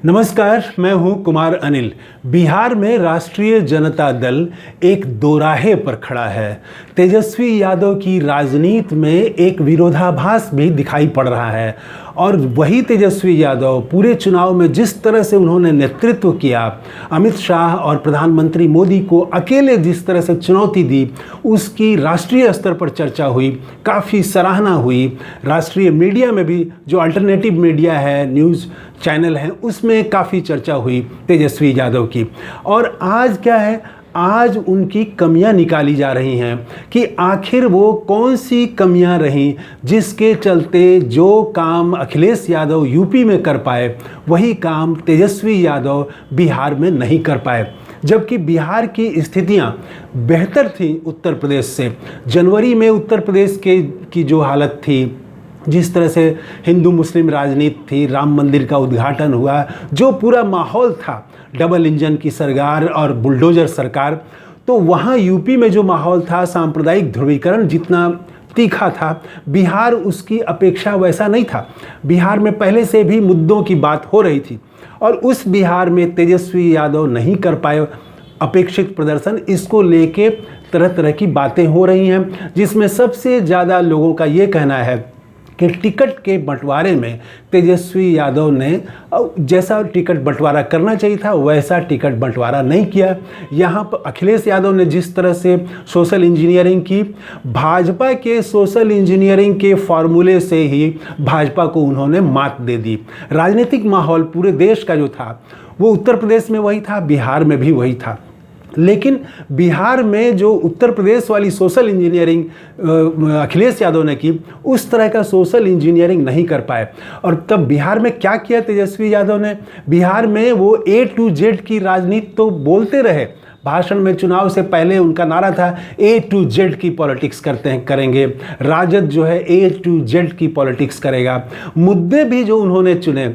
नमस्कार, मैं हूं कुमार अनिल। बिहार में राष्ट्रीय जनता दल एक दोराहे पर खड़ा है। तेजस्वी यादव की राजनीति में एक विरोधाभास भी दिखाई पड़ रहा है और वही तेजस्वी यादव पूरे चुनाव में जिस तरह से उन्होंने नेतृत्व किया, अमित शाह और प्रधानमंत्री मोदी को अकेले जिस तरह से चुनौती दी, उसकी राष्ट्रीय स्तर पर चर्चा हुई, काफ़ी सराहना हुई। राष्ट्रीय मीडिया में भी, जो अल्टरनेटिव मीडिया है, न्यूज़ चैनल हैं, उसमें काफ़ी चर्चा हुई तेजस्वी यादव की। और आज क्या है, आज उनकी कमियां निकाली जा रही हैं कि आखिर वो कौन सी कमियां रहीं जिसके चलते जो काम अखिलेश यादव यूपी में कर पाए, वही काम तेजस्वी यादव बिहार में नहीं कर पाए। जबकि बिहार की स्थितियां बेहतर थी उत्तर प्रदेश से। जनवरी में उत्तर प्रदेश की जो हालत थी, जिस तरह से हिंदू मुस्लिम राजनीति थी, राम मंदिर का उद्घाटन हुआ, जो पूरा माहौल था, डबल इंजन की सरकार और बुलडोजर सरकार, तो वहाँ यूपी में जो माहौल था, सांप्रदायिक ध्रुवीकरण जितना तीखा था, बिहार उसकी अपेक्षा वैसा नहीं था। बिहार में पहले से भी मुद्दों की बात हो रही थी और उस बिहार में तेजस्वी यादव नहीं कर पाए अपेक्षित प्रदर्शन। इसको लेके तरह तरह की बातें हो रही हैं, जिसमें सबसे ज़्यादा लोगों का ये कहना है कि टिकट के बंटवारे में तेजस्वी यादव ने जैसा टिकट बंटवारा करना चाहिए था वैसा टिकट बंटवारा नहीं किया। यहाँ पर अखिलेश यादव ने जिस तरह से सोशल इंजीनियरिंग की, भाजपा के सोशल इंजीनियरिंग के फॉर्मूले से ही भाजपा को उन्होंने मात दे दी। राजनीतिक माहौल पूरे देश का जो था वो उत्तर प्रदेश में वही था, बिहार में भी वही था। लेकिन बिहार में जो उत्तर प्रदेश वाली सोशल इंजीनियरिंग अखिलेश यादव ने की, उस तरह का सोशल इंजीनियरिंग नहीं कर पाए। और तब बिहार में क्या किया तेजस्वी यादव ने, बिहार में वो A to Z की राजनीति तो बोलते रहे। भाषण में चुनाव से पहले उनका नारा था A to Z की पॉलिटिक्स करेंगे, राजद जो है A to Z की पॉलिटिक्स करेगा। मुद्दे भी जो उन्होंने चुने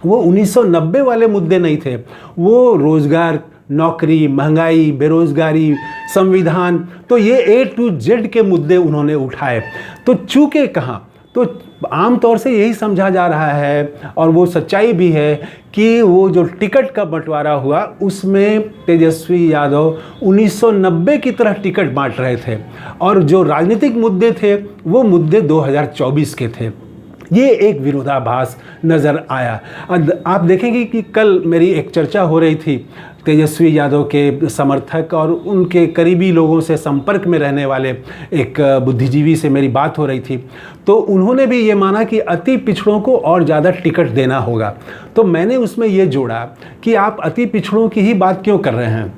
वो 1990 वाले मुद्दे नहीं थे, वो रोजगार, नौकरी, महंगाई, बेरोजगारी, संविधान, तो ये A to Z के मुद्दे उन्होंने उठाए। तो चूके कहाँ, तो आमतौर से यही समझा जा रहा है और वो सच्चाई भी है कि वो जो टिकट का बंटवारा हुआ उसमें तेजस्वी यादव 1990 की तरह टिकट बांट रहे थे और जो राजनीतिक मुद्दे थे वो मुद्दे 2024 के थे। ये एक विरोधाभास नज़र आया। आप देखेंगे कि कल मेरी एक चर्चा हो रही थी, तेजस्वी यादव के समर्थक और उनके करीबी लोगों से संपर्क में रहने वाले एक बुद्धिजीवी से मेरी बात हो रही थी, तो उन्होंने भी ये माना कि अति पिछड़ों को और ज़्यादा टिकट देना होगा। तो मैंने उसमें ये जोड़ा कि आप अति पिछड़ों की ही बात क्यों कर रहे हैं,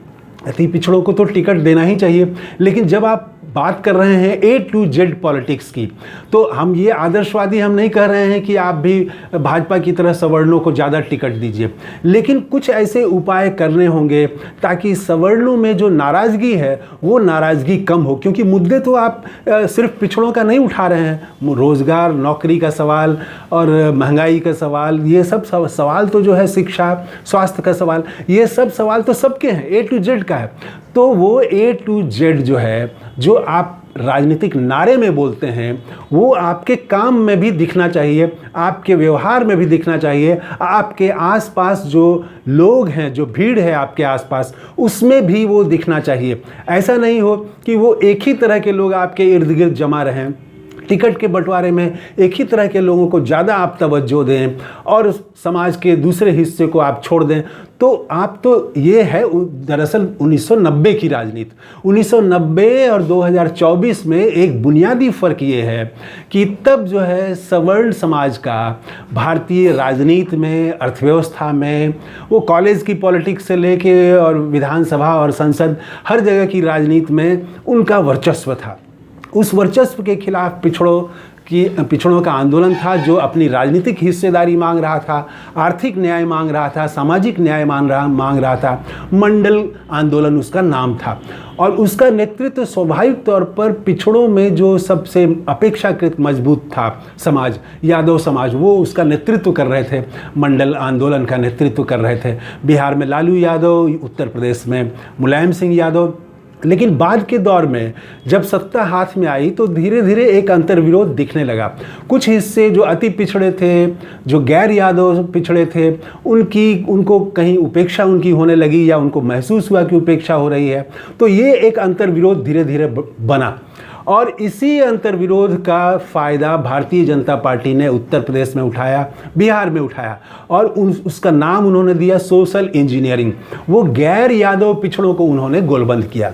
अति पिछड़ों को तो टिकट देना ही चाहिए। लेकिन जब आप बात कर रहे हैं A to Z पॉलिटिक्स की, तो हम ये आदर्शवादी हम नहीं कह रहे हैं कि आप भी भाजपा की तरह सवर्णों को ज़्यादा टिकट दीजिए, लेकिन कुछ ऐसे उपाय करने होंगे ताकि सवर्णों में जो नाराज़गी है वो नाराज़गी कम हो। क्योंकि मुद्दे तो आप सिर्फ पिछड़ों का नहीं उठा रहे हैं, रोज़गार, नौकरी का सवाल और महंगाई का सवाल, ये सब सवाल तो जो है, शिक्षा, स्वास्थ्य का सवाल, ये सब सवाल तो सबके हैं, A to Z का है। तो वो A to Z जो है, जो आप राजनीतिक नारे में बोलते हैं, वो आपके काम में भी दिखना चाहिए, आपके व्यवहार में भी दिखना चाहिए, आपके आसपास जो लोग हैं, जो भीड़ है आपके आसपास, उसमें भी वो दिखना चाहिए। ऐसा नहीं हो कि वो एक ही तरह के लोग आपके इर्द गिर्द जमा रहें, टिकट के बंटवारे में एक ही तरह के लोगों को ज़्यादा आप तवज्जो दें और समाज के दूसरे हिस्से को आप छोड़ दें। तो आप तो ये है दरअसल 1990 की राजनीति। 1990 और 2024 में एक बुनियादी फ़र्क ये है कि तब जो है सवर्ण समाज का भारतीय राजनीति में, अर्थव्यवस्था में, वो कॉलेज की पॉलिटिक्स से लेके और विधानसभा और संसद, हर जगह की राजनीति में उनका वर्चस्व था। उस वर्चस्व के खिलाफ पिछड़ों का आंदोलन था, जो अपनी राजनीतिक हिस्सेदारी मांग रहा था, आर्थिक न्याय मांग रहा था, सामाजिक न्याय मांग रहा था। मंडल आंदोलन उसका नाम था और उसका नेतृत्व स्वाभाविक तौर पर पिछड़ों में जो सबसे अपेक्षाकृत मजबूत था समाज, यादव समाज, वो उसका नेतृत्व कर रहे थे, मंडल आंदोलन का नेतृत्व कर रहे थे। बिहार में लालू यादव, उत्तर प्रदेश में मुलायम सिंह यादव, लेकिन बाद के दौर में जब सत्ता हाथ में आई तो धीरे धीरे एक अंतर्विरोध दिखने लगा। कुछ हिस्से जो अति पिछड़े थे, जो गैर यादव पिछड़े थे, उनको कहीं उपेक्षा उनकी होने लगी या उनको महसूस हुआ कि उपेक्षा हो रही है। तो ये एक अंतर्विरोध धीरे धीरे बना और इसी अंतर्विरोध का फ़ायदा भारतीय जनता पार्टी ने उत्तर प्रदेश में उठाया, बिहार में उठाया और उसका नाम उन्होंने दिया सोशल इंजीनियरिंग। वो गैर यादव पिछड़ों को उन्होंने गोलबंद किया।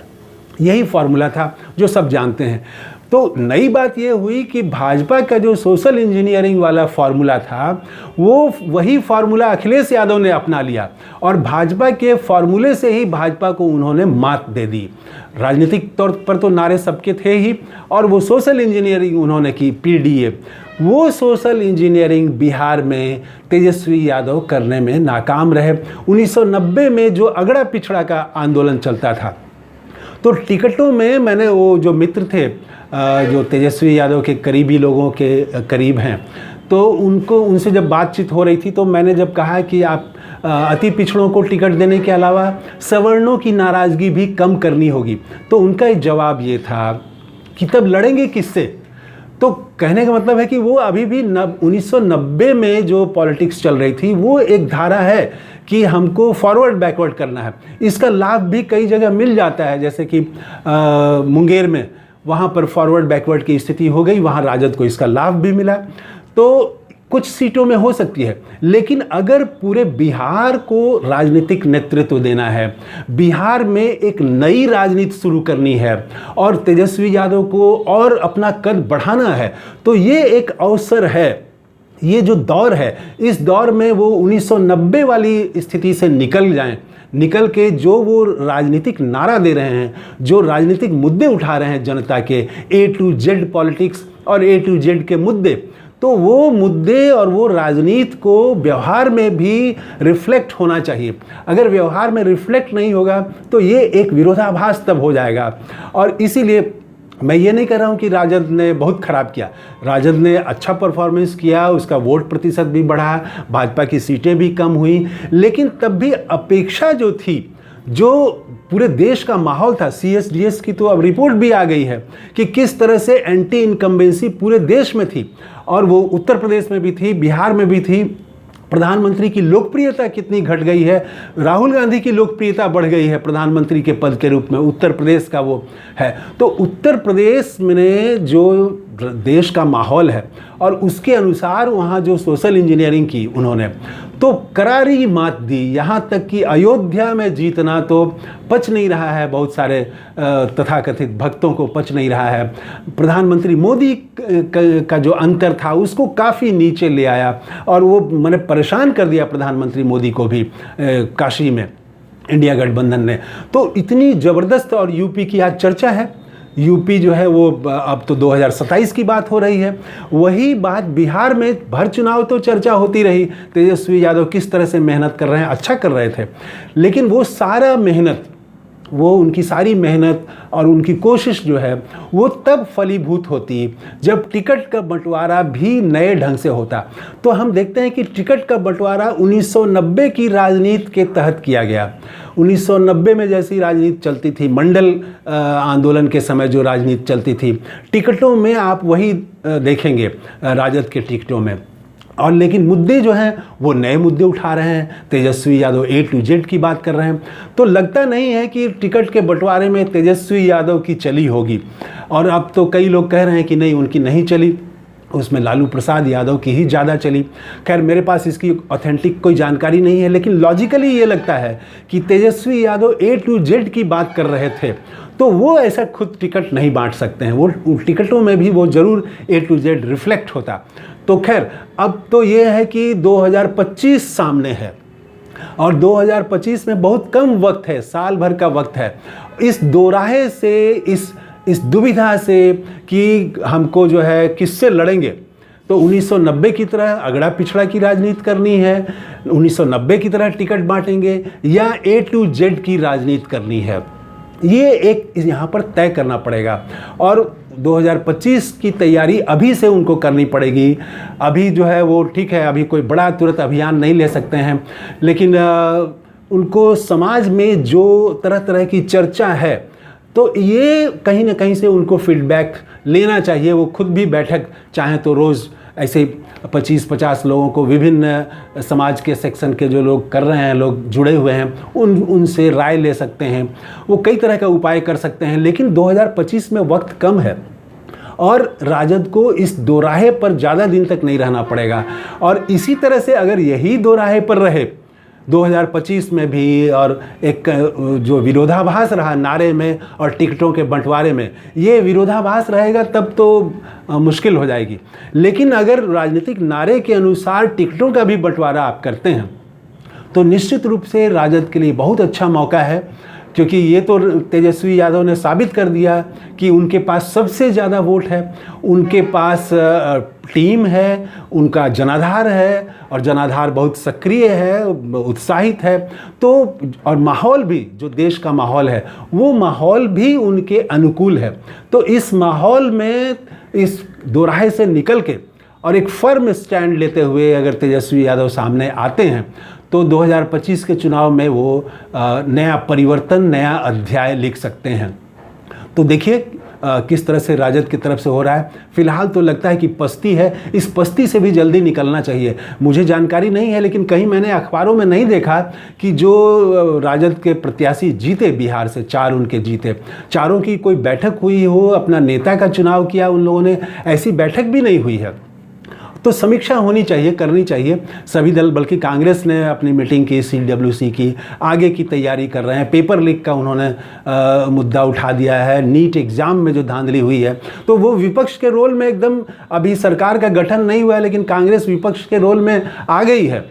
यही फॉर्मूला था जो सब जानते हैं। तो नई बात ये हुई कि भाजपा का जो सोशल इंजीनियरिंग वाला फार्मूला था वो वही फार्मूला अखिलेश यादव ने अपना लिया और भाजपा के फार्मूले से ही भाजपा को उन्होंने मात दे दी। राजनीतिक तौर पर तो नारे सबके थे ही और वो सोशल इंजीनियरिंग उन्होंने की, पीडीए। वो सोशल इंजीनियरिंग बिहार में तेजस्वी यादव करने में नाकाम रहे। 1990 में जो अगड़ा पिछड़ा का आंदोलन चलता था तो टिकटों में मैंने वो जो मित्र थे जो तेजस्वी यादव के करीबी लोगों के करीब हैं, तो उनसे जब बातचीत हो रही थी तो मैंने जब कहा कि आप अति पिछड़ों को टिकट देने के अलावा सवर्णों की नाराज़गी भी कम करनी होगी, तो उनका जवाब ये था कि तब लड़ेंगे किससे। तो कहने का मतलब है कि वो अभी भी 1990 में जो पॉलिटिक्स चल रही थी वो एक धारा है कि हमको फॉरवर्ड बैकवर्ड करना है। इसका लाभ भी कई जगह मिल जाता है, जैसे कि मुंगेर में वहाँ पर फॉरवर्ड बैकवर्ड की स्थिति हो गई, वहाँ राजद को इसका लाभ भी मिला। तो कुछ सीटों में हो सकती है, लेकिन अगर पूरे बिहार को राजनीतिक नेतृत्व देना है, बिहार में एक नई राजनीति शुरू करनी है और तेजस्वी यादव को और अपना कद बढ़ाना है, तो ये एक अवसर है। ये जो दौर है, इस दौर में वो 1990 वाली स्थिति से निकल जाएं, निकल के जो वो राजनीतिक नारा दे रहे हैं, जो राजनीतिक मुद्दे उठा रहे हैं जनता के, ए टू जेड पॉलिटिक्स और ए टू जेड के मुद्दे, तो वो मुद्दे और वो राजनीति को व्यवहार में भी रिफ्लेक्ट होना चाहिए। अगर व्यवहार में रिफ्लेक्ट नहीं होगा तो ये एक विरोधाभास तब हो जाएगा। और इसीलिए मैं ये नहीं कह रहा हूँ कि राजद ने बहुत ख़राब किया, राजद ने अच्छा परफॉर्मेंस किया, उसका वोट प्रतिशत भी बढ़ा, भाजपा की सीटें भी कम हुई, लेकिन तब भी अपेक्षा जो थी, जो पूरे देश का माहौल था, CSDS की तो अब रिपोर्ट भी आ गई है कि किस तरह से एंटी इनकम्बेंसी पूरे देश में थी और वो उत्तर प्रदेश में भी थी, बिहार में भी थी। प्रधानमंत्री की लोकप्रियता कितनी घट गई है, राहुल गांधी की लोकप्रियता बढ़ गई है प्रधानमंत्री के पद के रूप में, उत्तर प्रदेश का वो है। तो उत्तर प्रदेश में जो देश का माहौल है और उसके अनुसार वहाँ जो सोशल इंजीनियरिंग की उन्होंने, तो करारी मात दी। यहाँ तक कि अयोध्या में जीतना तो पच नहीं रहा है, बहुत सारे तथाकथित भक्तों को पच नहीं रहा है। प्रधानमंत्री मोदी का जो अंतर था उसको काफ़ी नीचे ले आया और वो मैंने परेशान कर दिया प्रधानमंत्री मोदी को भी काशी में इंडिया गठबंधन ने। तो इतनी ज़बरदस्त, और यूपी की आज चर्चा है, यूपी जो है वो अब तो 2027 की बात हो रही है। वही बात बिहार में भर चुनाव तो चर्चा होती रही, तेजस्वी यादव किस तरह से मेहनत कर रहे हैं, अच्छा कर रहे थे, लेकिन वो सारा मेहनत, वो उनकी सारी मेहनत और उनकी कोशिश जो है वो तब फलीभूत होती जब टिकट का बंटवारा भी नए ढंग से होता। तो हम देखते हैं कि टिकट का बंटवारा 1990 की राजनीति के तहत किया गया। 1990 में जैसी राजनीति चलती थी, मंडल आंदोलन के समय जो राजनीति चलती थी, टिकटों में आप वही देखेंगे राजद के टिकटों में। और लेकिन मुद्दे जो हैं वो नए मुद्दे उठा रहे हैं, Tejashwi Yadav A to Z की बात कर रहे हैं। तो लगता नहीं है कि टिकट के बंटवारे में तेजस्वी यादव की चली होगी। और अब तो कई लोग कह रहे हैं कि नहीं, उनकी नहीं चली, उसमें लालू प्रसाद यादव की ही ज़्यादा चली। खैर मेरे पास इसकी ऑथेंटिक कोई जानकारी नहीं है, लेकिन लॉजिकली ये लगता है कि Tejashwi Yadav A to Z की बात कर रहे थे, तो वो ऐसा खुद टिकट नहीं बांट सकते हैं, वो टिकटों में भी वो ज़रूर A to Z रिफ्लेक्ट होता। तो खैर अब तो ये है कि 2025 सामने है और 2025 में बहुत कम वक्त है, साल भर का वक्त है। इस दोराहे से, इस दुविधा से कि हमको जो है किससे लड़ेंगे, तो 1990 की तरह अगड़ा पिछड़ा की राजनीति करनी है, 1990 की तरह टिकट बांटेंगे, या A to Z की राजनीति करनी है, ये एक यहाँ पर तय करना पड़ेगा। और 2025 की तैयारी अभी से उनको करनी पड़ेगी। अभी जो है वो ठीक है, अभी कोई बड़ा तुरंत अभियान नहीं ले सकते हैं, लेकिन उनको समाज में जो तरह तरह की चर्चा है, तो ये कहीं ना कहीं से उनको फीडबैक लेना चाहिए। वो खुद भी बैठक चाहें तो रोज़ ऐसे 25-50 लोगों को, विभिन्न समाज के सेक्शन के जो लोग कर रहे हैं, लोग जुड़े हुए हैं, उनसे राय ले सकते हैं। वो कई तरह का उपाय कर सकते हैं। लेकिन 2025 में वक्त कम है और राजद को इस दोराहे पर ज़्यादा दिन तक नहीं रहना पड़ेगा। और इसी तरह से अगर यही दोराहे पर रहे 2025 में भी, और एक जो विरोधाभास रहा नारे में और टिकटों के बंटवारे में, ये विरोधाभास रहेगा तब तो मुश्किल हो जाएगी। लेकिन अगर राजनीतिक नारे के अनुसार टिकटों का भी बंटवारा आप करते हैं तो निश्चित रूप से राजद के लिए बहुत अच्छा मौका है, क्योंकि ये तो तेजस्वी यादव ने साबित कर दिया कि उनके पास सबसे ज़्यादा वोट है, उनके पास टीम है, उनका जनाधार है और जनाधार बहुत सक्रिय है, उत्साहित है। तो और माहौल भी, जो देश का माहौल है, वो माहौल भी उनके अनुकूल है। तो इस माहौल में इस दोराहे से निकल के और एक फर्म स्टैंड लेते हुए अगर तेजस्वी यादव सामने आते हैं तो 2025 के चुनाव में वो नया परिवर्तन, नया अध्याय लिख सकते हैं। तो देखिए किस तरह से राजद की तरफ से हो रहा है। फिलहाल तो लगता है कि पस्ती है, इस पस्ती से भी जल्दी निकलना चाहिए। मुझे जानकारी नहीं है, लेकिन कहीं मैंने अखबारों में नहीं देखा कि जो राजद के प्रत्याशी जीते बिहार से, 4 उनके जीते, चारों की कोई बैठक हुई हो, अपना नेता का चुनाव किया उन लोगों ने, ऐसी बैठक भी नहीं हुई है। तो समीक्षा होनी चाहिए, करनी चाहिए सभी दल। बल्कि कांग्रेस ने अपनी मीटिंग की, CWC की, आगे की तैयारी कर रहे हैं। पेपर लीक का उन्होंने मुद्दा उठा दिया है, नीट एग्ज़ाम में जो धांधली हुई है, तो वो विपक्ष के रोल में एकदम, अभी सरकार का गठन नहीं हुआ है लेकिन कांग्रेस विपक्ष के रोल में आ गई है।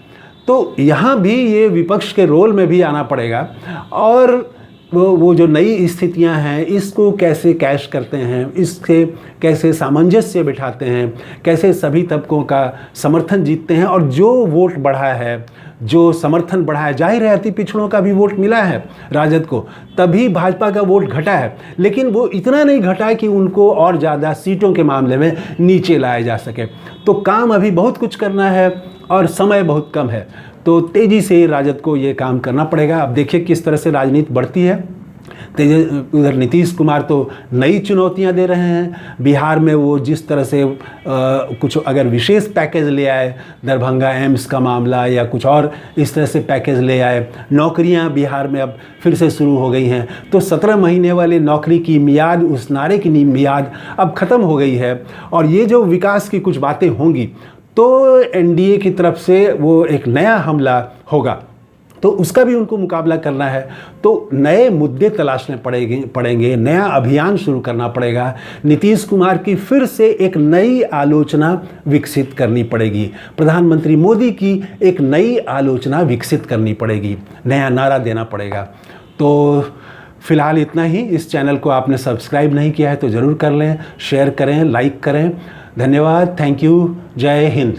तो यहाँ भी ये विपक्ष के रोल में भी आना पड़ेगा और वो जो नई स्थितियां हैं इसको कैसे कैश करते हैं, इससे कैसे सामंजस्य बिठाते हैं, कैसे सभी तबकों का समर्थन जीतते हैं। और जो वोट बढ़ा है, जो समर्थन बढ़ा है, जाहिर है अति पिछड़ों का भी वोट मिला है राजद को, तभी भाजपा का वोट घटा है। लेकिन वो इतना नहीं घटा कि उनको और ज़्यादा सीटों के मामले में नीचे लाया जा सके। तो काम अभी बहुत कुछ करना है और समय बहुत कम है। तो तेज़ी से राजद को ये काम करना पड़ेगा। अब देखिए किस तरह से राजनीति बढ़ती है। उधर नीतीश कुमार तो नई चुनौतियां दे रहे हैं। बिहार में वो जिस तरह से कुछ अगर विशेष पैकेज ले आए, दरभंगा एम्स का मामला या कुछ और इस तरह से पैकेज ले आए, नौकरियां बिहार में अब फिर से शुरू हो गई हैं। तो 17 महीने वाले नौकरी की मियाद, उस नारे की मियाद अब ख़त्म हो गई है। और ये जो विकास की कुछ बातें होंगी तो NDA की तरफ से वो एक नया हमला होगा, तो उसका भी उनको मुकाबला करना है। तो नए मुद्दे तलाशने पड़ेंगे, नया अभियान शुरू करना पड़ेगा। नीतीश कुमार की फिर से एक नई आलोचना विकसित करनी पड़ेगी, प्रधानमंत्री मोदी की एक नई आलोचना विकसित करनी पड़ेगी, नया नारा देना पड़ेगा। तो फिलहाल इतना ही। इस चैनल को आपने सब्सक्राइब नहीं किया है तो ज़रूर कर लें, शेयर करें, लाइक करें। धन्यवाद, थैंक यू, जय हिंद।